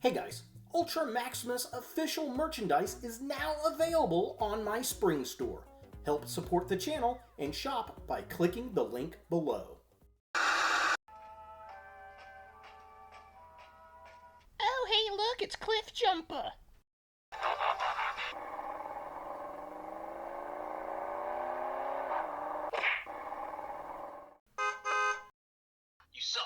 Hey guys, Ultra Maximus official merchandise is now available on my Spring store. Help support the channel and shop by clicking the link below. Oh, hey, look, it's Cliff Jumper. You suck.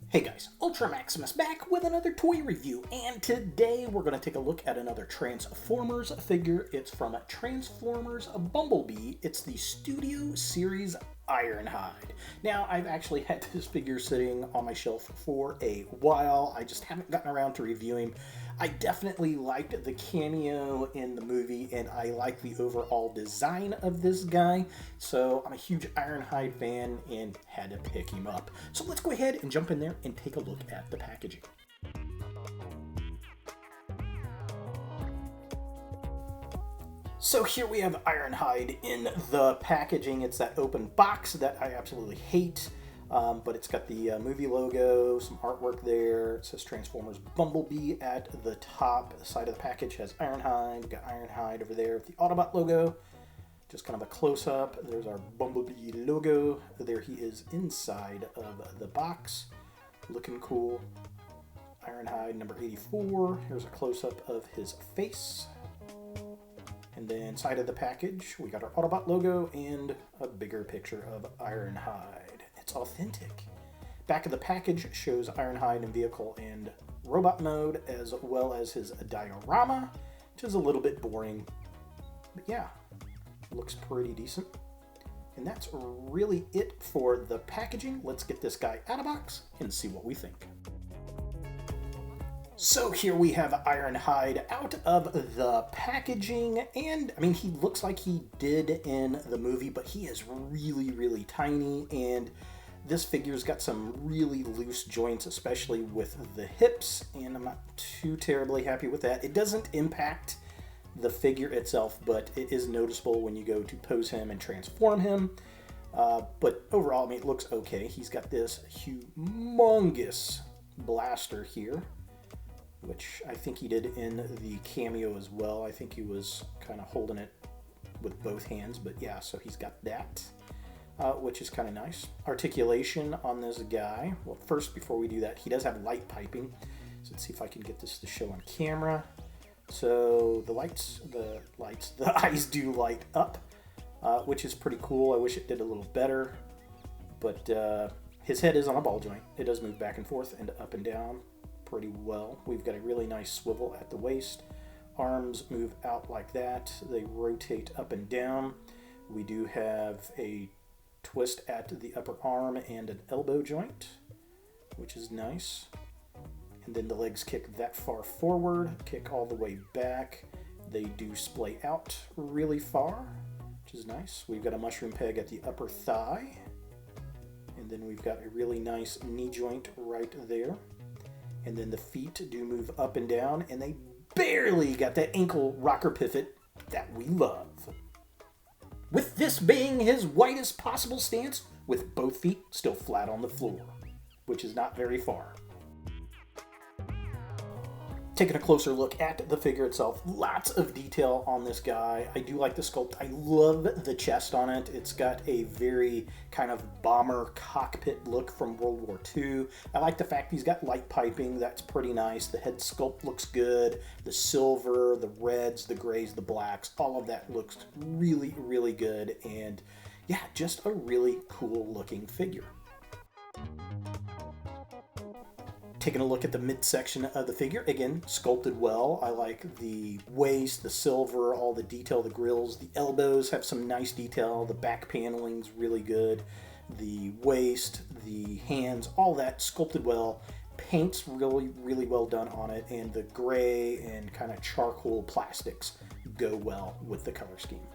Hey guys, Ultra Maximus back with another toy review, and today we're going to take a look at another Transformers figure. It's from Transformers Bumblebee. It's the Studio Series Ironhide. Now, I've actually had this figure sitting on my shelf for a while. I just haven't gotten around to reviewing him. I definitely liked the cameo in the movie, and I like the overall design of this guy. So I'm a huge Ironhide fan and had to pick him up. So let's go ahead and jump in there and take a look at the packaging. So here we have Ironhide in the packaging. It's that open box that I absolutely hate. But it's got the movie logo, some artwork there. It says Transformers Bumblebee at the top. The side of the package has Ironhide. We've got Ironhide over there with the Autobot logo. Just kind of a close-up. There's our Bumblebee logo. There he is inside of the box. Looking cool. Ironhide number 84. Here's a close-up of his face. And then inside of the package, we got our Autobot logo and a bigger picture of Ironhide. It's authentic. Back of the package shows Ironhide in vehicle and robot mode, as well as his diorama, which is a little bit boring. But yeah, looks pretty decent. And that's really it for the packaging. Let's get this guy out of box and see what we think. So here we have Ironhide out of the packaging, and I mean, he looks like he did in the movie, but he is really, really tiny, and this figure's got some really loose joints, especially with the hips, and I'm not too terribly happy with that. It doesn't impact the figure itself, but it is noticeable when you go to pose him and transform him. But overall, I mean, it looks okay. He's got this humongous blaster here, which I think he did in the cameo as well. I think he was kind of holding it with both hands, but yeah, so he's got that, which is kind of nice. Articulation on this guy. Well, first, before we do that, he does have light piping. So let's see if I can get this to show on camera. So the eyes do light up, which is pretty cool. I wish it did a little better, but his head is on a ball joint. It does move back and forth and up and down pretty well. We've got a really nice swivel at the waist. Arms move out like that. They rotate up and down. We do have a twist at the upper arm and an elbow joint, which is nice. And then the legs kick that far forward, kick all the way back. They do splay out really far, which is nice. We've got a mushroom peg at the upper thigh. And then we've got a really nice knee joint right there. And then the feet do move up and down, and they barely got that ankle rocker pivot that we love. With this being his widest possible stance, with both feet still flat on the floor, which is not very far. Taking a closer look at the figure itself, lots of detail on this guy. I do like the sculpt. I love the chest on it. It's got a very kind of bomber cockpit look from World War II. I like the fact he's got light piping. That's pretty nice. The head sculpt looks good. The silver, the reds, the grays, the blacks, all of that looks really, really good. And yeah, just a really cool looking figure. Taking a look at the midsection of the figure, again, sculpted well. I like the waist, the silver, all the detail, the grills. The elbows have some nice detail. The back paneling's really good. The waist, the hands, all that sculpted well. Paint's really, really well done on it, and the gray and kind of charcoal plastics go well with the color scheme.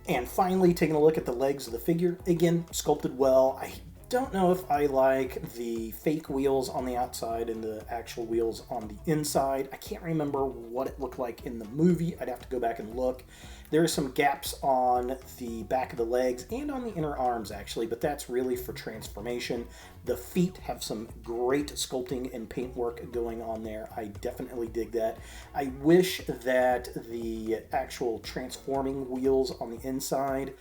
And finally, taking a look at the legs of the figure, again, sculpted well. don't know if I like the fake wheels on the outside and the actual wheels on the inside. I can't remember what it looked like in the movie. I'd have to go back and look. There are some gaps on the back of the legs and on the inner arms, actually, but that's really for transformation. The feet have some great sculpting and paintwork going on there. I definitely dig that. I wish that the actual transforming wheels on the inside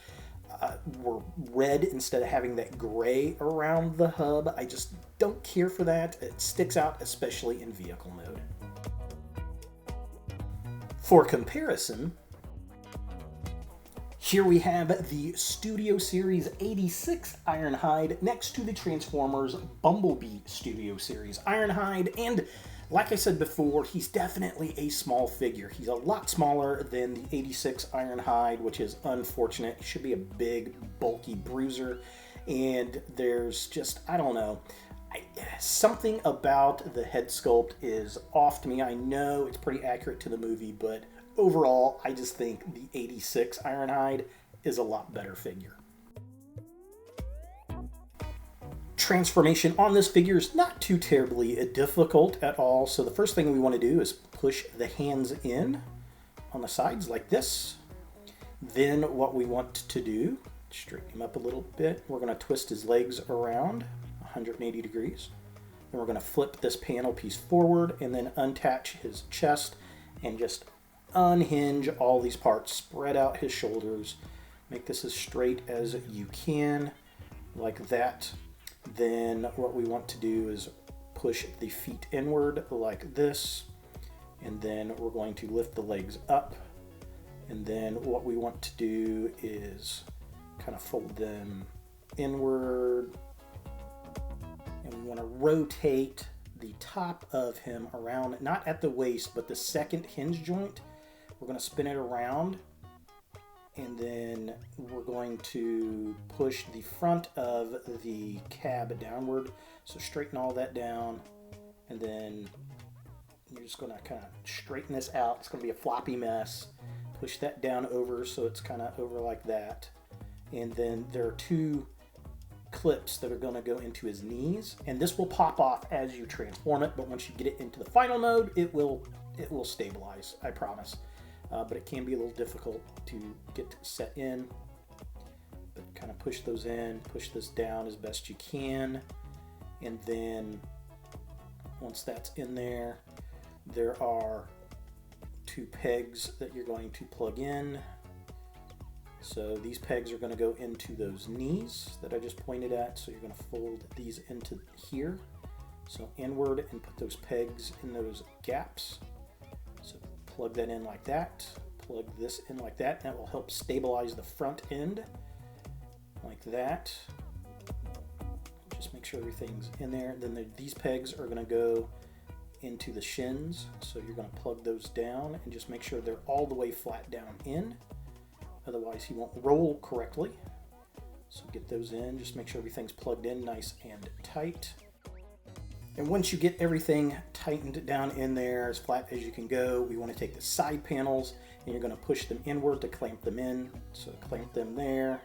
were red instead of having that gray around the hub. I just don't care for that. It sticks out, especially in vehicle mode. For comparison, here we have the Studio Series 86 Ironhide next to the Transformers Bumblebee Studio Series Ironhide, and like I said before, he's definitely a small figure. He's a lot smaller than the 86 Ironhide, which is unfortunate. He should be a big, bulky bruiser, and there's just, I don't know, something about the head sculpt is off to me. I know it's pretty accurate to the movie, but overall, I just think the 86 Ironhide is a lot better figure. Transformation on this figure is not too terribly difficult at all. So the first thing we want to do is push the hands in on the sides like this. Then what we want to do, straighten him up a little bit. We're going to twist his legs around 180 degrees. Then we're going to flip this panel piece forward and then unattach his chest and just unhinge all these parts. Spread out his shoulders. Make this as straight as you can, like that. Then what we want to do is push the feet inward like this, and then we're going to lift the legs up, and then what we want to do is kind of fold them inward, and we want to rotate the top of him around, not at the waist, but the second hinge joint. We're going to spin it around, and then we're going to push the front of the cab downward. So straighten all that down, and then you're just going to kind of straighten this out. It's going to be a floppy mess. Push that down over so it's kind of over like that. And then there are two clips that are going to go into his knees, and this will pop off as you transform it, but once you get it into the final mode, it will stabilize, I promise. But it can be a little difficult to get set in. But kind of push those in, push this down as best you can. And then once that's in there, there are two pegs that you're going to plug in. So these pegs are going to go into those knees that I just pointed at. So you're going to fold these into here. So inward and put those pegs in those gaps. So plug that in like that, plug this in like that, and that will help stabilize the front end like that. Just make sure everything's in there. Then these pegs are going to go into the shins, so you're going to plug those down and just make sure they're all the way flat down in, otherwise he won't roll correctly. So get those in, just make sure everything's plugged in nice and tight. And once you get everything tightened down in there as flat as you can go, we want to take the side panels and you're going to push them inward to clamp them in. So clamp them there,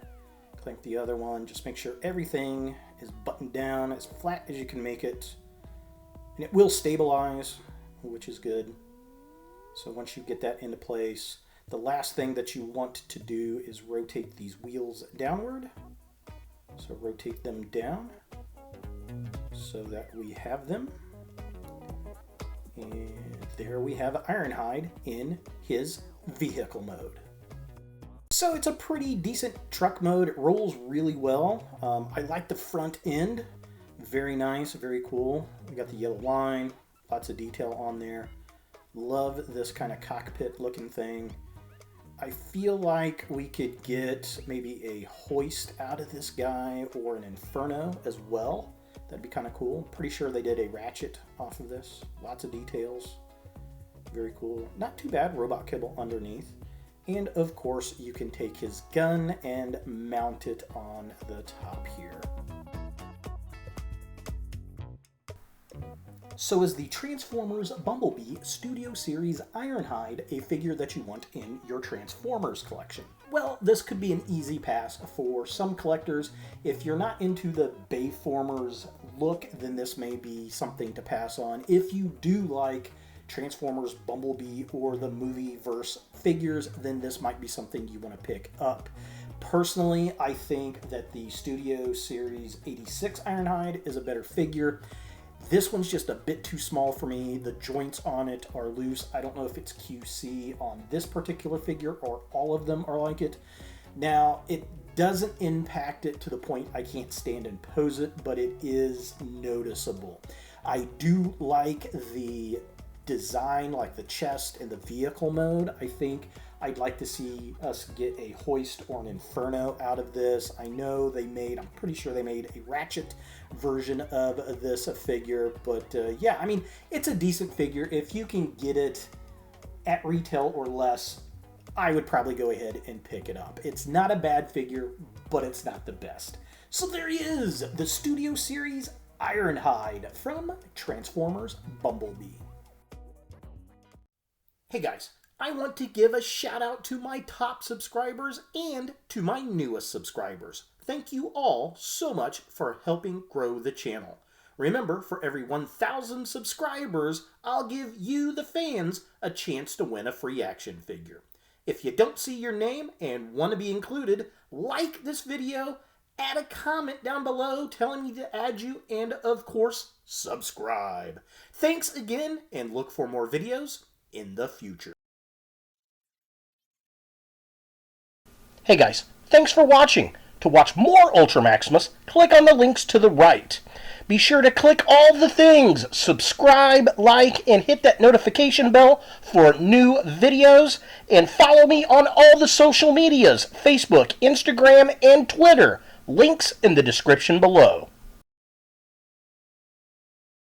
clamp the other one. Just make sure everything is buttoned down as flat as you can make it. And it will stabilize, which is good. So once you get that into place, the last thing that you want to do is rotate these wheels downward. So rotate them down so that we have them. And there we have Ironhide in his vehicle mode. So it's a pretty decent truck mode. It rolls really well. I like the front end. Very nice, very cool. We got the yellow line, lots of detail on there. Love this kind of cockpit looking thing. I feel like we could get maybe a hoist out of this guy or an inferno as well. That'd be kind of cool. Pretty sure they did a ratchet off of this. Lots of details. Very cool. Not too bad. Robot kibble underneath. And of course, you can take his gun and mount it on the top here. So is the Transformers Bumblebee Studio Series Ironhide a figure that you want in your Transformers collection? Well, this could be an easy pass for some collectors. If you're not into the Bayformers look, then this may be something to pass on. If you do like Transformers Bumblebee or the movie-verse figures, then this might be something you want to pick up. Personally, I think that the Studio Series 86 Ironhide is a better figure. This one's just a bit too small for me. The joints on it are loose. I don't know if it's QC on this particular figure or all of them are like it. Now, it doesn't impact it to the point I can't stand and pose it, but it is noticeable. I do like the design, like the chest and the vehicle mode. I think I'd like to see us get a hoist or an inferno out of this. I know I'm pretty sure they made a ratchet version of this figure, but yeah, I mean, it's a decent figure. If you can get it at retail or less, I would probably go ahead and pick it up. It's not a bad figure, but it's not the best. So there he is, the Studio Series Ironhide from Transformers Bumblebee. Hey guys, I want to give a shout out to my top subscribers and to my newest subscribers. Thank you all so much for helping grow the channel. Remember, for every 1,000 subscribers, I'll give you, the fans, a chance to win a free action figure. If you don't see your name and want to be included, like this video, add a comment down below telling me to add you, and of course, subscribe. Thanks again, and look for more videos in the future. Hey guys, thanks for watching. To watch more Ultra Maximus, click on the links to the right. Be sure to click all the things, subscribe, like, and hit that notification bell for new videos, and follow me on all the social medias, Facebook, Instagram, and Twitter. Links in the description below.